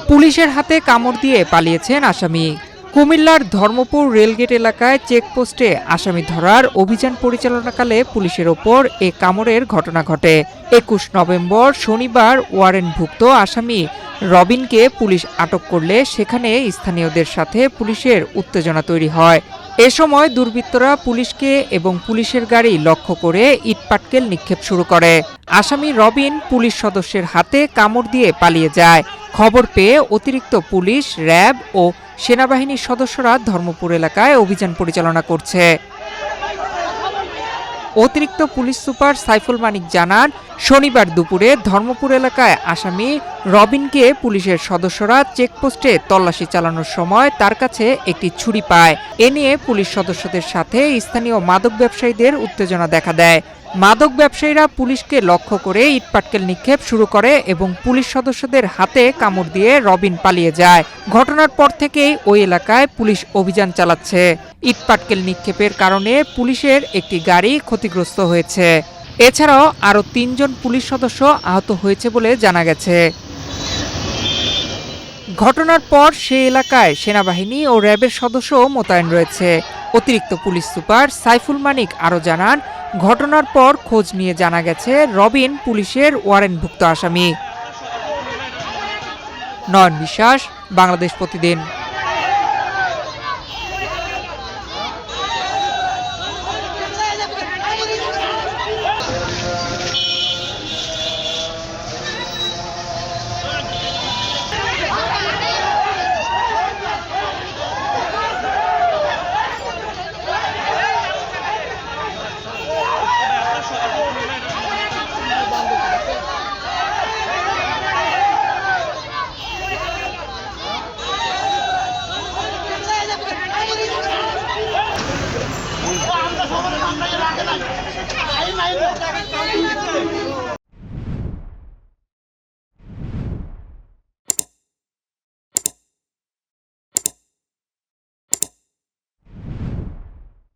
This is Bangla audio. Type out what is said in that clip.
পুলিশের হাতে কামড় দিয়ে পালিয়েছেন আসামি। কুমিল্লার ধর্মপুর রেলগেট এলাকায় চেকপোস্টে আসামি ধরার অভিযান পরিচালনাকালে পুলিশের ওপর এ কামড়ের ঘটনা ঘটে। ২১ নভেম্বর শনিবার ওয়ারেন্টভুক্ত আসামি রবিনকে পুলিশ আটক করলে সেখানে স্থানীয়দের সাথে পুলিশের উত্তেজনা তৈরি হয়। এ সময় দুর্বৃত্তরা পুলিশকে এবং পুলিশের গাড়ি লক্ষ্য করে ইটপাটকেল নিক্ষেপ শুরু করে। আসামি রবিন পুলিশ সদস্যের হাতে কামড় দিয়ে পালিয়ে যায়। খবর পেয়ে অতিরিক্ত পুলিশ, র্যাব ও সেনাবাহিনীর সদস্যরা ধর্মপুর এলাকায় অভিযান পরিচালনা করছে। অতিরিক্ত পুলিশ সুপার সাইফুল মানিক জানান, শনিবার দুপুরে ধর্মপুর এলাকায় আসামি রবিনকে পুলিশের সদস্যরা চেকপোস্টে তল্লাশি চালানোর সময় তার কাছে একটি ছুরি পায়। এ নিয়ে পুলিশ সদস্যদের সাথে স্থানীয় মাদক ব্যবসায়ীদের উত্তেজনা দেখা দেয়। মাদক ব্যবসায়ীরা পুলিশকে লক্ষ্য করে ইটপাটকেল নিক্ষেপ শুরু করে এবং পুলিশ সদস্যদের হাতে কামড় দিয়ে রবিন পালিয়ে যায়। ঘটনার পর থেকেই ওই এলাকায় পুলিশ অভিযান চালাচ্ছে। ইটপাটকেল নিক্ষেপের কারণে পুলিশের একটি গাড়ি ক্ষতিগ্রস্ত হয়েছে। এছাড়াও আরও ৩ জন পুলিশ সদস্য আহত হয়েছে বলে জানা গেছে। ঘটনার পর সে এলাকায় সেনাবাহিনী ও র্যাবের সদস্য মোতায়েন রয়েছে। অতিরিক্ত পুলিশ সুপার সাইফুল মানিক আরও জানান, ঘটনার পর খোঁজ নিয়ে জানা গেছে রবিন পুলিশের ওয়ারেন্টভুক্ত আসামি। নয়ন বিশ্বাস, বাংলাদেশ প্রতিদিন। আমরা